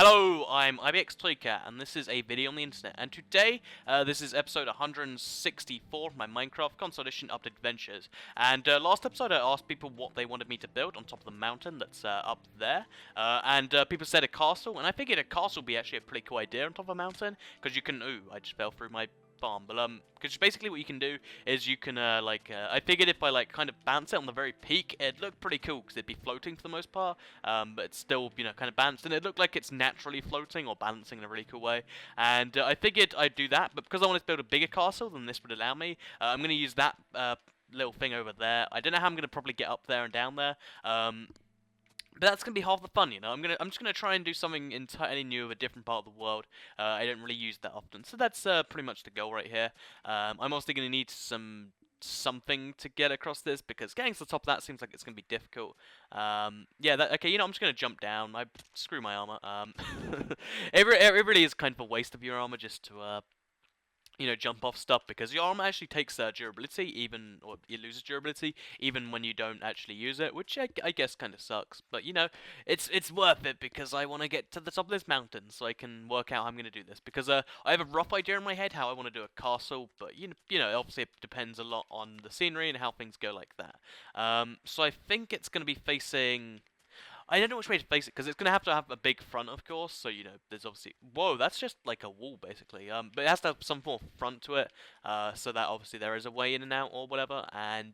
Hello, I'm IBX and this is a video on the internet, and today, this is episode 164 of my Minecraft Console Edition Updated Adventures. And last episode I asked people what they wanted me to build on top of the mountain that's up there, and people said a castle, and I figured a castle would be actually a pretty cool idea on top of a mountain, because you can, ooh, I just fell through my farm, but because basically what you can do is you can I figured if I kind of bounce it on the very peak, it'd look pretty cool because it'd be floating for the most part, but it's still kind of balanced, and it looked like it's naturally floating or balancing in a really cool way. And I figured I'd do that, but because I wanted to build a bigger castle than this would allow me, I'm going to use that little thing over there. I don't know how I'm going to probably get up there and down there. But that's gonna be half the fun, you know. I'm just gonna try and do something entirely new of a different part of the world. I don't really use that often, so that's pretty much the goal right here. I'm also gonna need something to get across this because getting to the top of that seems like it's gonna be difficult. Yeah, okay. You know, I'm just gonna jump down. Screw my armor. It really is kind of a waste of your armor just to jump off stuff, because your armor actually takes durability, or it loses durability even when you don't actually use it, which I guess kind of sucks. But you know, it's worth it because I want to get to the top of this mountain so I can work out how I'm going to do this. Because I have a rough idea in my head how I want to do a castle, but you know, obviously it depends a lot on the scenery and how things go like that. So I think it's going to be facing. I don't know which way to face it, because it's going to have a big front, of course, so, you know, there's obviously... Whoa, that's just like a wall, basically. But it has to have some form of front to it, so that obviously there is a way in and out or whatever, and...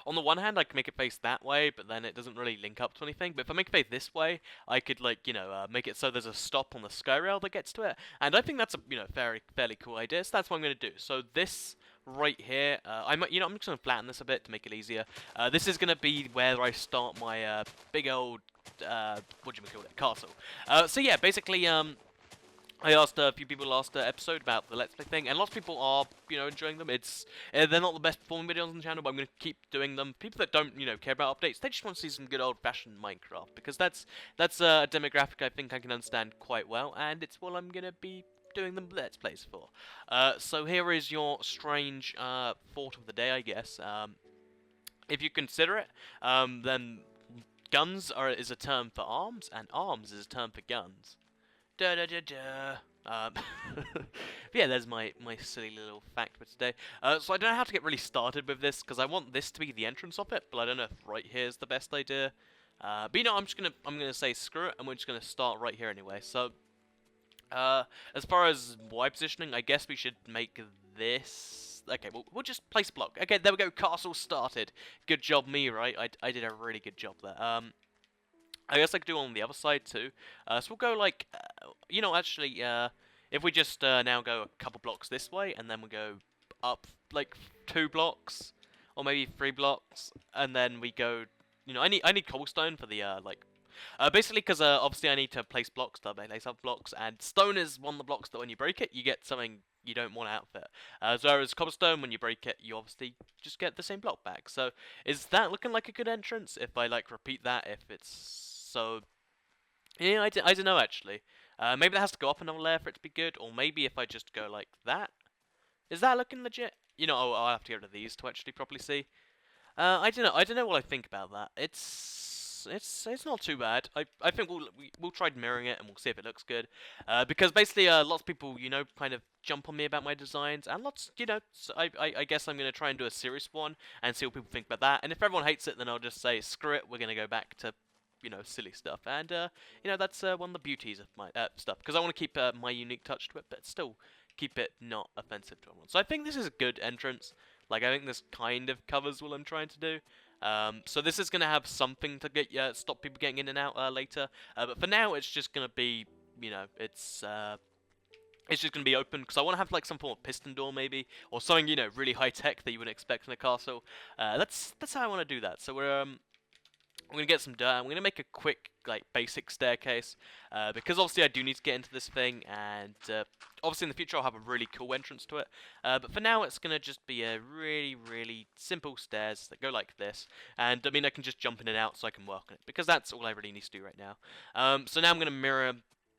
on the one hand, I can make it face that way, but then it doesn't really link up to anything. But if I make it face this way, I could, make it so there's a stop on the sky rail that gets to it. And I think that's a, fairly cool idea, so that's what I'm going to do. So this right here, I'm just going to flatten this a bit to make it easier. This is going to be where I start my big old, what do you call it, castle. So yeah, basically, I asked a few people last episode about the Let's Play thing, and lots of people are, enjoying them. They're not the best performing videos on the channel, but I'm going to keep doing them. People that don't, care about updates, they just want to see some good old-fashioned Minecraft, because that's a demographic I think I can understand quite well, and it's what I'm going to be doing the Let's Plays for. So here is your strange thought of the day, I guess. If you consider it, then guns is a term for arms, and arms is a term for guns. Da da da da. Yeah, there's my silly little fact for today. So I don't know how to get really started with this, because I want this to be the entrance of it, but I don't know if right here is the best idea. But you know, I'm gonna say screw it, and we're just gonna start right here anyway. So, as far as Y positioning, I guess we should make this. Okay, we'll just place block. Okay, there we go. Castle started. Good job, me. Right, I did a really good job there. I guess I could do on the other side too. So we'll go like, actually, if we just now go a couple blocks this way, and then we go up like 2 blocks, or maybe 3 blocks, and then we go, I need cobblestone for the, basically because obviously I need to place blocks to place up blocks, and stone is one of the blocks that when you break it, you get something you don't want out of it. Whereas cobblestone, when you break it, you obviously just get the same block back. So is that looking like a good entrance? If I repeat that, if it's so, yeah, I don't know actually. Maybe that has to go up another layer for it to be good, or maybe if I just go like that. Is that looking legit? I'll have to get rid of these to actually properly see. I don't know what I think about that. It's not too bad. I think we'll try mirroring it and we'll see if it looks good. Because basically, lots of people, kind of jump on me about my designs, and lots, so I guess I'm gonna try and do a serious one and see what people think about that. And if everyone hates it, then I'll just say screw it. We're gonna go back to silly stuff, and that's one of the beauties of my stuff, because I want to keep my unique touch to it, but still keep it not offensive to everyone. So I think this is a good entrance. I think this kind of covers what I'm trying to do. So this is gonna have something to get stop people getting in and out later. But for now, it's just gonna be, it's just gonna be open, because I want to have some form of piston door maybe, or something really high tech that you wouldn't expect in a castle. That's how I want to do that. So we're going to get some dirt, and we're going to make a quick, basic staircase, because obviously I do need to get into this thing, and obviously in the future I'll have a really cool entrance to it, but for now it's going to just be a really, really simple stairs that go like this, and I mean I can just jump in and out so I can work on it, because that's all I really need to do right now. So now I'm going to mirror,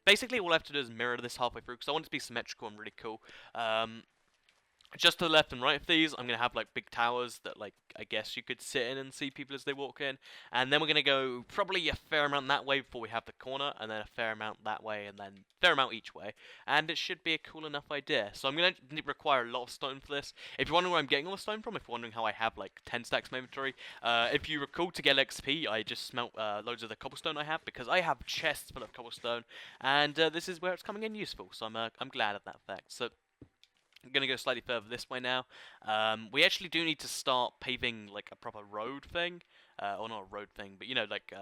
basically all I have to do is mirror this halfway through, because I want it to be symmetrical and really cool. Just to the left and right of these, I'm going to have like big towers that like I guess you could sit in and see people as they walk in. And then we're going to go probably a fair amount that way before we have the corner, and then a fair amount that way, and then a fair amount each way. And it should be a cool enough idea. So I'm going to require a lot of stone for this. If you're wondering where I'm getting all the stone from, if you're wondering how I have like 10 stacks in my inventory, if you recall, to get XP, I just smelt loads of the cobblestone I have, because I have chests full of cobblestone, and this is where it's coming in useful. So I'm glad of that fact. So I'm going to go slightly further this way now. We actually do need to start paving like a proper road thing. Or not a road thing, but you know, like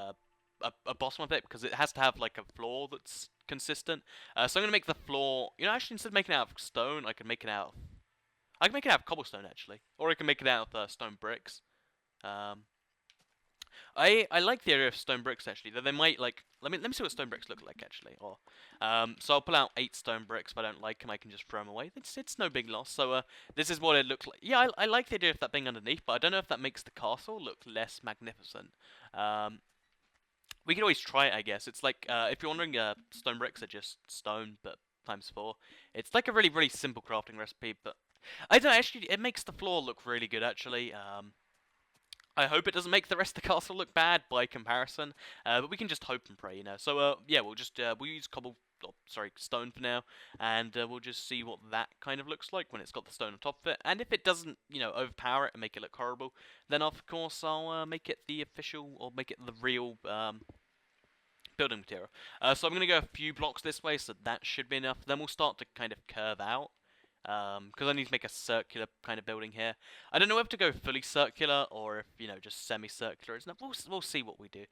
a bottom of it, because it has to have like a floor that's consistent. So I'm going to make the floor, you know, actually instead of making it out of stone, I can make it out of, I can make it out of cobblestone actually. Or I can make it out of stone bricks. Um, I like the idea of stone bricks actually. Though they might like let me see what stone bricks look like actually. Or so I'll pull out 8 stone bricks. If I don't like them, I can just throw them away. It's no big loss. So this is what it looks like. Yeah, I like the idea of that being underneath, but I don't know if that makes the castle look less magnificent. We could always try it, I guess. It's like if you're wondering, stone bricks are just stone but times 4. It's like a really simple crafting recipe, but I don't know, actually it makes the floor look really good actually. I hope it doesn't make the rest of the castle look bad by comparison, but we can just hope and pray, you know. So, yeah, we'll use stone for now, and we'll just see what that kind of looks like when it's got the stone on top of it. And if it doesn't, you know, overpower it and make it look horrible, then of course I'll make it the official, or make it the real building material. So I'm going to go a few blocks this way, so that should be enough. Then we'll start to kind of curve out. Because I need to make a circular kind of building here. I don't know whether to go fully circular or if, you know, just semicircular. It's not, we'll see what we do.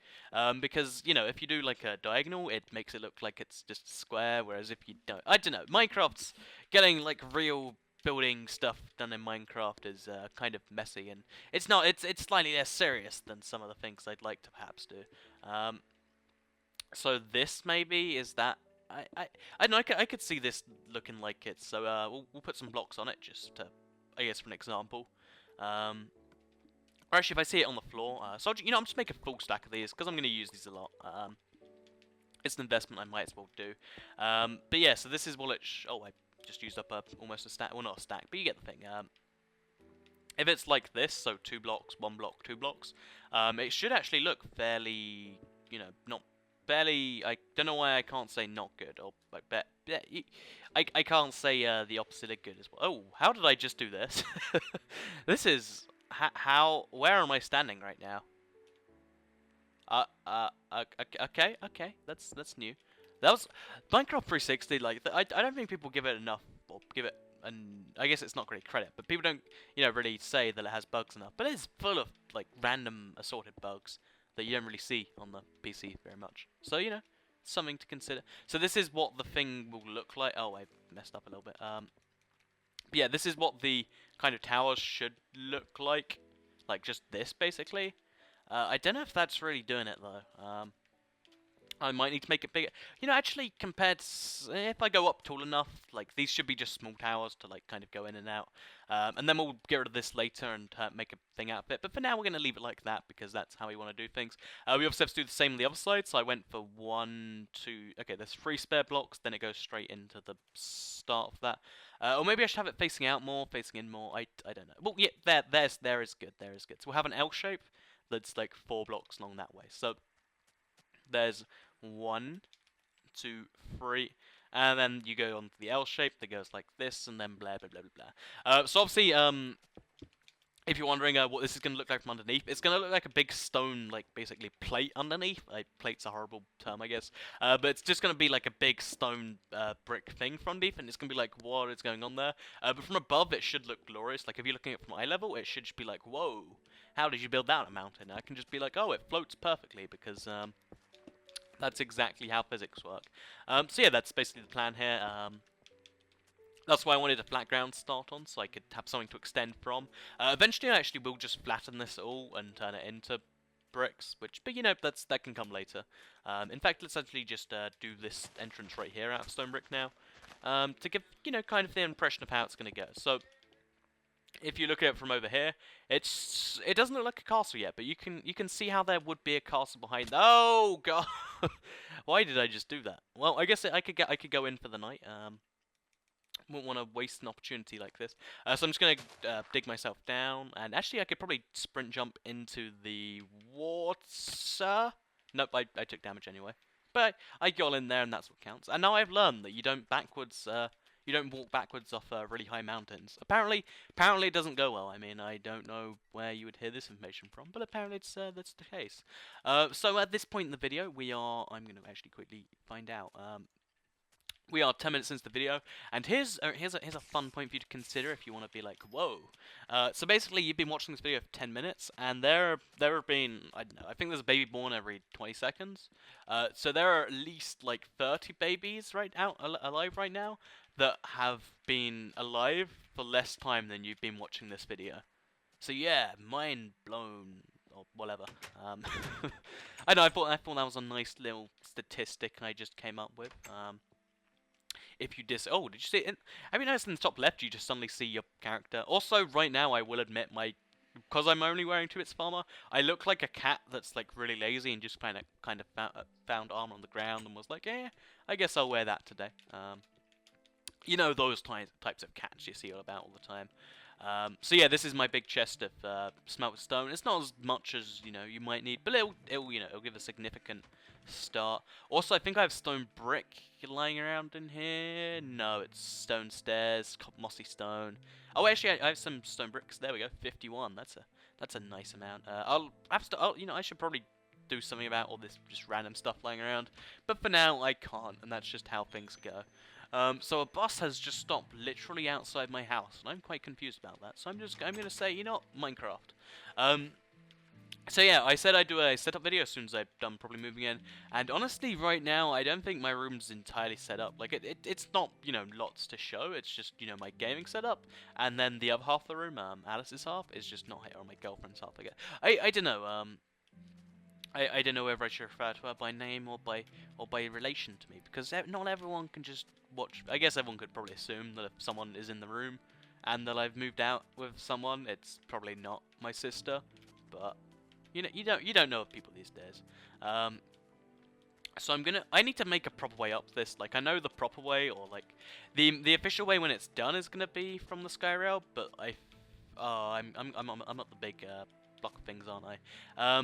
Because, you know, if you do like a diagonal, it makes it look like it's just a square, whereas if you don't, I don't know, Minecraft's getting like real building stuff done in Minecraft is kind of messy, and it's not, it's slightly less serious than some of the things I'd like to perhaps do. So this maybe is that. I don't know, I could see this looking like it, so we'll put some blocks on it, just to, I guess, for an example. Or actually, if I see it on the floor, so you know, I'm just making a full stack of these, because I'm going to use these a lot. It's an investment I might as well do. But yeah, so this is what it, oh, I just used up almost a stack, well, not a stack, but you get the thing. If it's like this, so 2 blocks, 1 block, 2 blocks, it should actually look fairly, you know, not barely. I don't know why I can't say not good, or like I can't say the opposite of good as well. Oh, how did I just do this? This is how. Where am I standing right now? Okay. That's new. That was Minecraft 360. Like I don't think people give it enough, or give it. And I guess it's not great credit, but people don't, you know, really say that it has bugs enough. But it's full of like random assorted bugs that you don't really see on the PC very much. So, you know, something to consider. So this is what the thing will look like. Oh, I messed up a little bit. Yeah, this is what the kind of towers should look like. Like just this, basically. I don't know if that's really doing it, though. I might need to make it bigger. You know, actually, compared to, if I go up tall enough, like, these should be just small towers to, like, kind of go in and out. And then we'll get rid of this later and make a thing out of it. But for now, we're going to leave it like that, because that's how we want to do things. We also have to do the same on the other side, so I went for 1, 2... Okay, there's 3 spare blocks, then it goes straight into the start of that. Or maybe I should have it facing out more, facing in more, I don't know. Well, yeah, there is good, there is good. So we'll have an L shape that's, like, 4 blocks long that way. So there's 1, 2, 3, and then you go on to the L shape that goes like this, and then blah blah blah blah blah. So obviously, if you're wondering what this is going to look like from underneath, it's going to look like a big stone, like basically plate underneath. Plate's a horrible term, I guess, but it's just going to be like a big stone brick thing from underneath, and it's going to be like, what is going on there? But from above, it should look glorious. Like if you're looking at it from eye level, it should just be like, whoa, how did you build that on a mountain? And I can just be like, oh, it floats perfectly, because that's exactly how physics work. So yeah, that's basically the plan here. That's why I wanted a flat ground to start on, so I could have something to extend from. Eventually, I actually will just flatten this all and turn it into bricks, but you know, that can come later. In fact, let's actually just do this entrance right here out of stone brick now, to give, you know, kind of the impression of how it's going to go. So, if you look at it from over here, it doesn't look like a castle yet, but you can see how there would be a castle behind. Oh god, why did I just do that? Well, I guess I could go in for the night. wouldn't want to waste an opportunity like this. So I'm just going to dig myself down. And actually, I could probably sprint jump into the water. Nope, I took damage anyway. But I got in there, and that's what counts. And now I've learned that you don't you don't walk backwards off really high mountains. Apparently it doesn't go well. I mean, I don't know where you would hear this information from, but apparently that's the case. So at this point in the video, I'm going to actually quickly find out. We are 10 minutes into the video, and here's a fun point for you to consider if you want to be like, whoa. So basically, you've been watching this video for 10 minutes, and there have been, I don't know, I think there's a baby born every 20 seconds. So there are at least like 30 babies alive right now that have been alive for less time than you've been watching this video. So yeah, mind blown or whatever. I know. I thought that was a nice little statistic I just came up with. If you oh, did you see it? Have you noticed in the top left you just suddenly see your character? Also, right now I will admit because I'm only wearing 2-bits armor, I look like a cat that's like really lazy and just kind of found armor on the ground and was like, I guess I'll wear that today. You know, those types of cats you see all the time. So yeah, this is my big chest of smelted stone. It's not as much as you might need, but it'll give a significant start. Also, I think I have stone brick lying around in here. No, it's stone stairs, mossy stone. Oh, actually, I have some stone bricks. There we go, 51. That's a nice amount. I should probably do something about all this just random stuff lying around, but for now I can't, and that's just how things go. So a bus has just stopped literally outside my house, and I'm quite confused about that. So I'm gonna say, Minecraft. So yeah, I said I'd do a setup video as soon as I'm done probably moving in, and honestly, right now I don't think my room's entirely set up. Like it's not lots to show. It's just my gaming setup, and then the other half of the room, Alice's half, is just not here, or my girlfriend's half. I don't know. I don't know whether I should refer to her by name or by relation to me, because not everyone can just watch. I guess everyone could probably assume that if someone is in the room and that I've moved out with someone, it's probably not my sister. But you don't know of people these days. So I need to make a proper way up this. Like, I know the proper way, or like the official way when it's done is gonna be from the sky rail, but I'm not the big block of things, aren't I?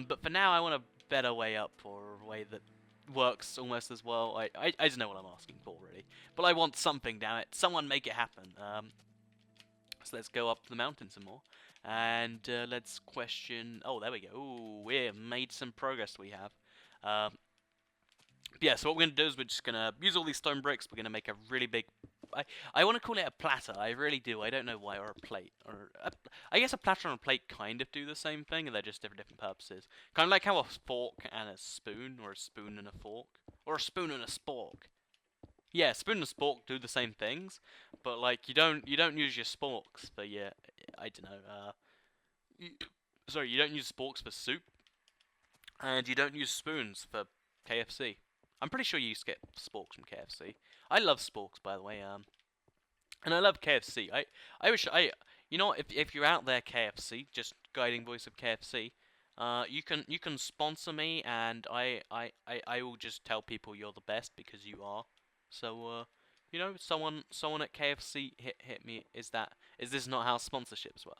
But for now, I want a better way up, or a way that works almost as well. I don't know what I'm asking for, really. But I want something, damn it. Someone make it happen. So let's go up the mountain some more. And let's question... Oh, there we go. Ooh, we've made some progress, we have. Yeah, so what we're going to do is we're just going to use all these stone bricks. We're going to make a really big... I want to call it a platter. I really do. I don't know why. Or a plate. I guess a platter and a plate kind of do the same thing, and they're just different purposes. Kind of like how a fork and a spoon, or a spoon and a fork, or a spoon and a spork. Yeah, spoon and spork do the same things, but like you don't use your sporks for your... I don't know. Sorry, you don't use sporks for soup, and you don't use spoons for KFC. I'm pretty sure you used to get sporks from KFC. I love sporks, by the way. And I love KFC. I wish if you're out there, KFC, just guiding voice of KFC, you can sponsor me, and I will just tell people you're the best because you are. So someone at KFC hit me. Is this not how sponsorships work?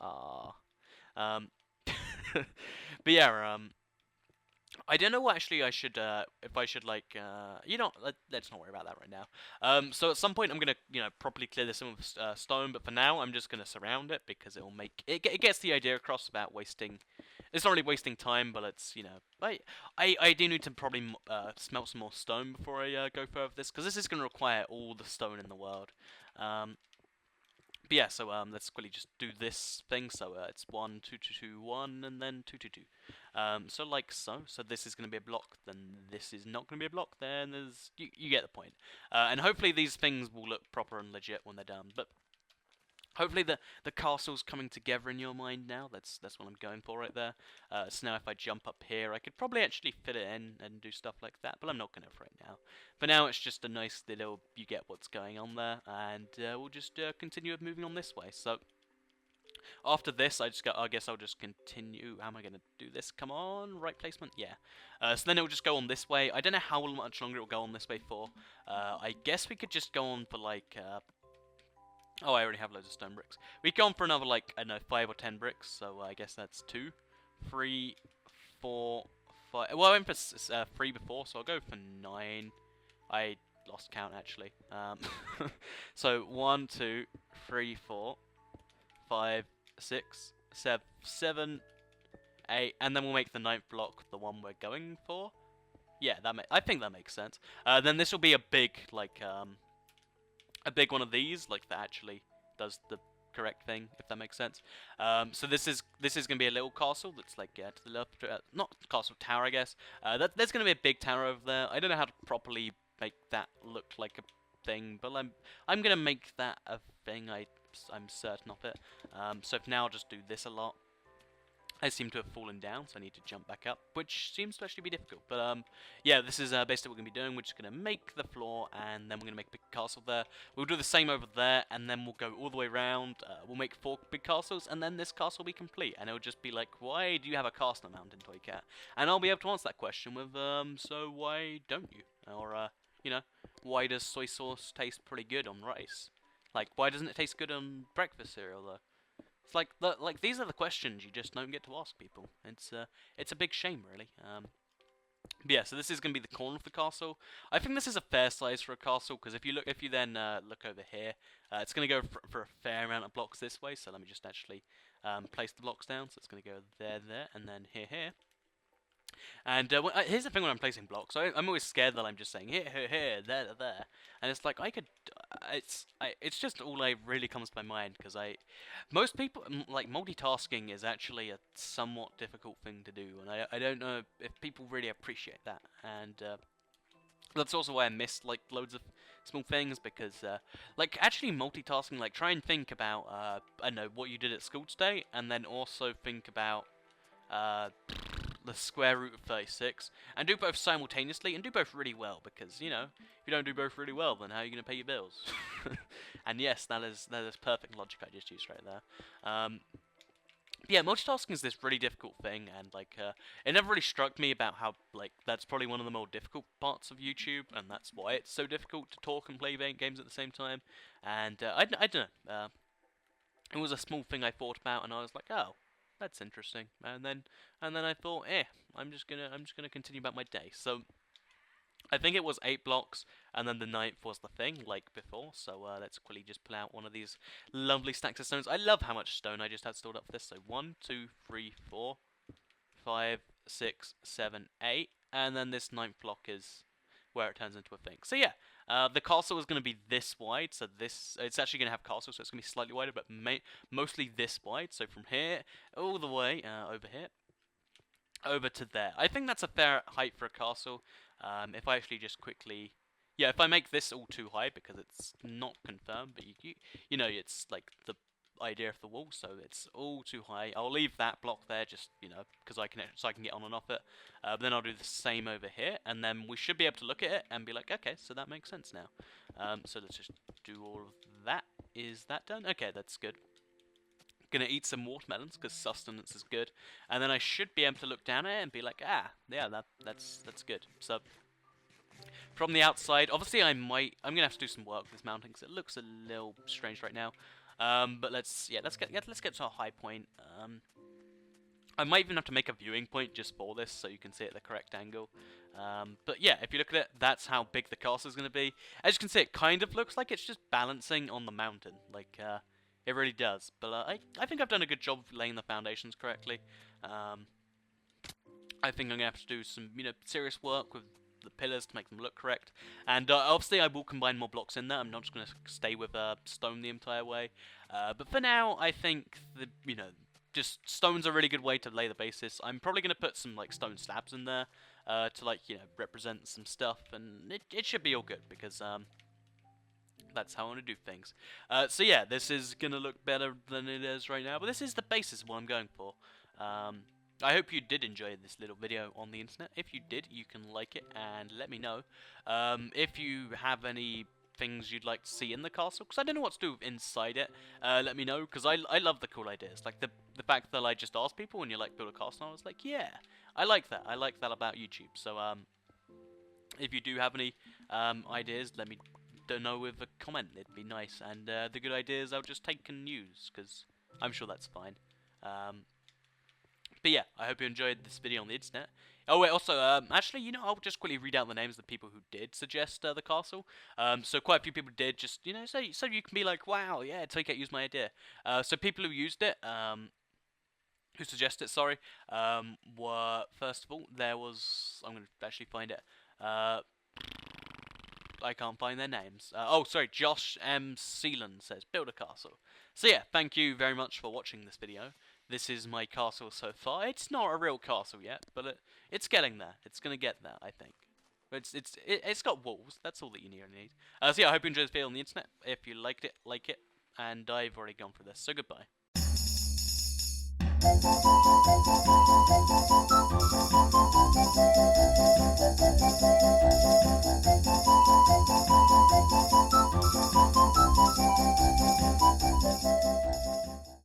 But yeah, I don't know what actually I should, if I should like, let's not worry about that right now. So at some point I'm gonna, properly clear this in with stone, but for now I'm just gonna surround it because it will make, it gets the idea across about wasting, it's not really wasting time, but it's, I do need to probably smelt some more stone before I go further with this, because this is gonna require all the stone in the world. But yeah, so let's quickly just do this thing. So it's 1, 2, 2, 2, 1, and then 2, 2, 2. So like so. So this is going to be a block. Then this is not going to be a block. Then there's you get the point. And hopefully these things will look proper and legit when they're done. But hopefully the castle's coming together in your mind now. That's what I'm going for right there. So now if I jump up here, I could probably actually fit it in and do stuff like that. But I'm not going to right now. For now, it's just a nice little, you get what's going on there, and we'll just continue moving on this way. So after this, I guess I'll just continue. How am I going to do this? Come on, right placement, yeah. So then it will just go on this way. I don't know how much longer it will go on this way for. I guess we could just go on for like Oh, I already have loads of stone bricks. We've gone for another, like, I don't know, 5 or 10 bricks, so I guess that's 2, 3, 4, 5. Well, I went for 3 before, so I'll go for 9. I lost count, actually. So 1, 2, 3, 4, 5, 6, 7, 8, and then we'll make the 9th block the one we're going for. Yeah, I think that makes sense. Then this will be a big, like, a big one of these, like, that actually does the correct thing, if that makes sense. So this is gonna be a little castle that's like to the left, not castle, tower, I guess. There's gonna be a big tower over there. I don't know how to properly make that look like a thing, but I'm gonna make that a thing. I'm certain of it. So for now, I'll just do this a lot. I seem to have fallen down, so I need to jump back up, which seems to actually be difficult. But yeah, this is basically what we're going to be doing. We're just going to make the floor, and then we're going to make a big castle there. We'll do the same over there, and then we'll go all the way around. We'll make 4 big castles, and then this castle will be complete. And it'll just be like, why do you have a castle on Mountain Toy Cat? And I'll be able to answer that question with, so why don't you? Or, you know, why does soy sauce taste pretty good on rice? Like, why doesn't it taste good on breakfast cereal, though? It's like these are the questions you just don't get to ask people. It's a big shame, really. But yeah, so this is going to be the corner of the castle. I think this is a fair size for a castle, because if you then look over here, it's going to go for a fair amount of blocks this way. So let me just actually place the blocks down. So it's going to go there, and then here. And here's the thing when I'm placing blocks. I'm always scared that I'm just saying here, there, and it's like I could. It's just all I really comes to my mind, because most people like multitasking is actually a somewhat difficult thing to do, and I don't know if people really appreciate that, and that's also why I missed like loads of small things, because like actually multitasking, like try and think about I don't know what you did at school today, and then also think about the square root of 36, and do both simultaneously, and do both really well, because, you know, if you don't do both really well, then how are you going to pay your bills? And yes, that is perfect logic I just used right there. Yeah, multitasking is this really difficult thing, and, like, it never really struck me about how, like, that's probably one of the more difficult parts of YouTube, and that's why it's so difficult to talk and play games at the same time, and, I don't know, it was a small thing I thought about, and I was like, oh, that's interesting. And then I thought, I'm just gonna continue about my day. So I think it was 8 blocks, and then the 9th was the thing, like before. So let's quickly just pull out one of these lovely stacks of stones. I love how much stone I just had stored up for this. So 1, 2, 3, 4, 5, 6, 7, 8, and then this 9th block is where it turns into a thing. So yeah, the castle is going to be this wide, so it's actually going to have castle, so it's going to be slightly wider, but mostly this wide, so from here all the way over here, over to there. I think that's a fair height for a castle. If I actually just quickly... Yeah, if I make this all too high, because it's not confirmed, but you know, it's like the idea of the wall, so it's all too high. I'll leave that block there, just, you know, because I can get on and off it. But then I'll do the same over here, and then we should be able to look at it and be like, okay, so that makes sense now. So let's just do all of that. Is that done? Okay, that's good. Gonna eat some watermelons because sustenance is good, and then I should be able to look down at it and be like, ah, yeah, that's good. So from the outside, obviously I'm gonna have to do some work with this mountain because it looks a little strange right now. But let's get to a high point. I might even have to make a viewing point just for this, so you can see it at the correct angle. But yeah, if you look at it, that's how big the castle is going to be. As you can see, it kind of looks like it's just balancing on the mountain. Like, it really does. But I think I've done a good job of laying the foundations correctly. I think I'm going to have to do some, you know, serious work with the pillars to make them look correct. And obviously I will combine more blocks in there. I'm not just going to stay with stone the entire way. But for now, I think you know, just stone's a really good way to lay the basis. I'm probably going to put some like stone slabs in there to, like, you know, represent some stuff, and it should be all good, because that's how I want to do things. So yeah, this is going to look better than it is right now, but this is the basis of what I'm going for. I hope you did enjoy this little video on the internet. If you did, you can like it and let me know. If you have any things you'd like to see in the castle, because I don't know what to do inside it, let me know, because I love the cool ideas. Like the fact that I just asked people when you like build a castle, and I was like, yeah, I like that. I like that about YouTube. So if you do have any ideas, let me know with a comment. It'd be nice. And the good idea is I'll just take and use, because I'm sure that's fine. But yeah, I hope you enjoyed this video on the internet. Oh wait, also, actually, you know, I'll just quickly read out the names of the people who did suggest the castle. So quite a few people did, just, you know, so you can be like, wow, yeah, ToyCat used my idea. So people who used it, who suggested it, sorry, were, first of all, there was, I'm going to actually find it, I can't find their names. Oh, sorry, Josh M. Sealand says, build a castle. So yeah, thank you very much for watching this video. This is my castle so far. It's not a real castle yet, but it's getting there. It's going to get there, I think. It's got walls. That's all that you need. So yeah, I hope you enjoyed this video on the internet. If you liked it, like it. And I've already gone through this, so goodbye.